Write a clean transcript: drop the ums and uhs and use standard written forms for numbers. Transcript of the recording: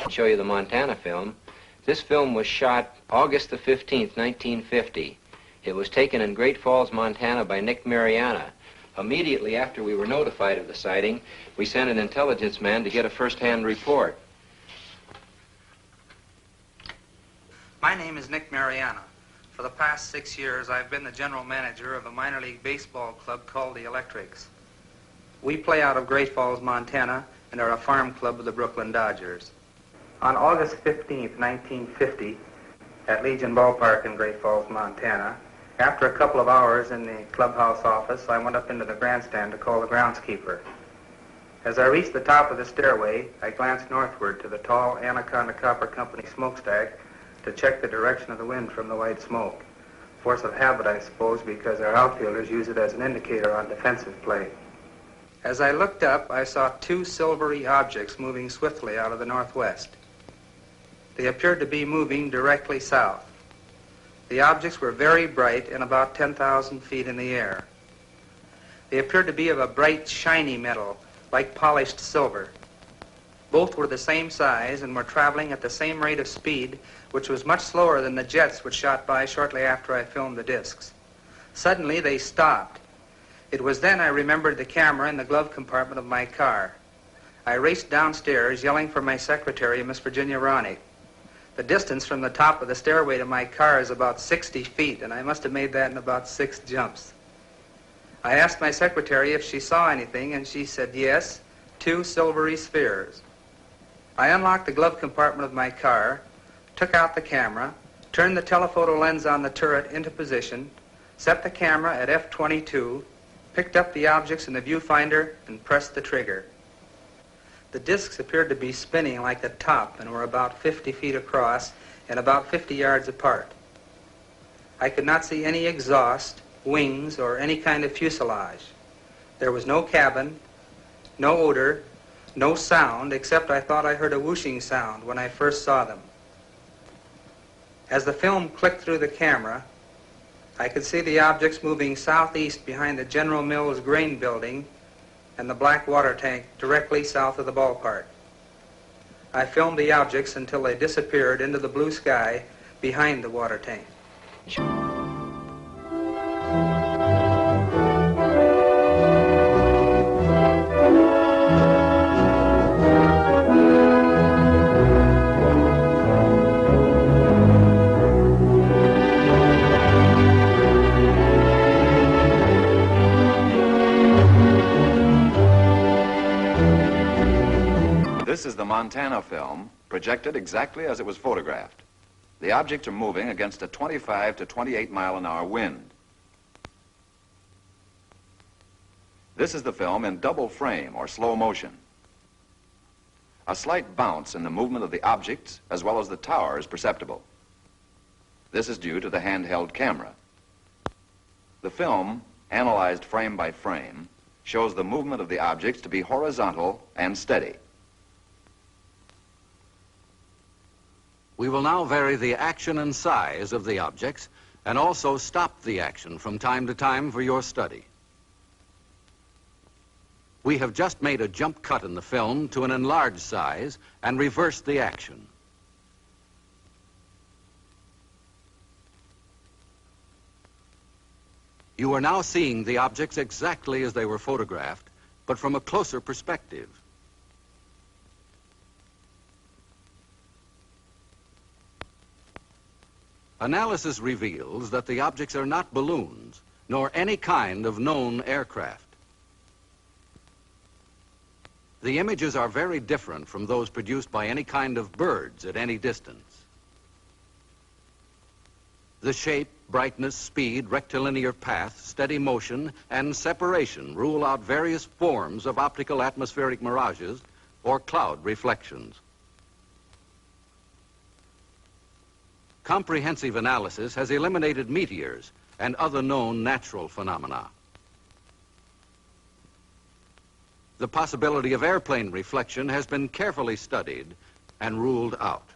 Show you the Montana film. This film was shot August the 15th, 1950. It was taken in Great Falls, Montana by Nick Mariana. Immediately after we were notified of the sighting, we sent an intelligence man to get a first-hand report. My name is Nick Mariana. For the past 6 years, I've been the general manager of a minor league baseball club called the Electrics. We play out of Great Falls, Montana, and are a farm club of the Brooklyn Dodgers. On August 15th, 1950, at Legion Ballpark in Great Falls, Montana, after a couple of hours in the clubhouse office, I went up into the grandstand to call the groundskeeper. As I reached the top of the stairway, I glanced northward to the tall Anaconda Copper Company smokestack to check the direction of the wind from the white smoke. Force of habit, I suppose, because our outfielders use it as an indicator on defensive play. As I looked up, I saw two silvery objects moving swiftly out of the northwest. They appeared to be moving directly south. The objects were very bright and about 10,000 feet in the air. They appeared to be of a bright, shiny metal, like polished silver. Both were the same size and were traveling at the same rate of speed, which was much slower than the jets which shot by shortly after I filmed the discs. Suddenly, they stopped. It was then I remembered the camera in the glove compartment of my car. I raced downstairs, yelling for my secretary, Miss Virginia Ronnie. The distance from the top of the stairway to my car is about 60 feet, and I must have made that in about 6 jumps. I asked my secretary if she saw anything, and she said yes, 2 silvery spheres. I unlocked the glove compartment of my car, took out the camera, turned the telephoto lens on the turret into position, set the camera at f/22, picked up the objects in the viewfinder, and pressed the trigger. The discs appeared to be spinning like a top and were about 50 feet across and about 50 yards apart. I could not see any exhaust, wings, or any kind of fuselage. There was no cabin, no odor, no sound, except I thought I heard a whooshing sound when I first saw them. As the film clicked through the camera, I could see the objects moving southeast behind the General Mills grain building and the black water tank directly south of the ballpark. I filmed the objects until they disappeared into the blue sky behind the water tank. This is the Montana film, projected exactly as it was photographed. The objects are moving against a 25 to 28 mile-an-hour wind. This is the film in double frame or slow motion. A slight bounce in the movement of the objects as well as the tower is perceptible. This is due to the handheld camera. The film, analyzed frame by frame, shows the movement of the objects to be horizontal and steady. We will now vary the action and size of the objects and also stop the action from time to time for your study. We have just made a jump cut in the film to an enlarged size and reversed the action. You are now seeing the objects exactly as they were photographed, but from a closer perspective. Analysis reveals that the objects are not balloons, nor any kind of known aircraft. The images are very different from those produced by any kind of birds at any distance. The shape, brightness, speed, rectilinear path, steady motion, and separation rule out various forms of optical atmospheric mirages or cloud reflections. Comprehensive analysis has eliminated meteors and other known natural phenomena. The possibility of airplane reflection has been carefully studied and ruled out.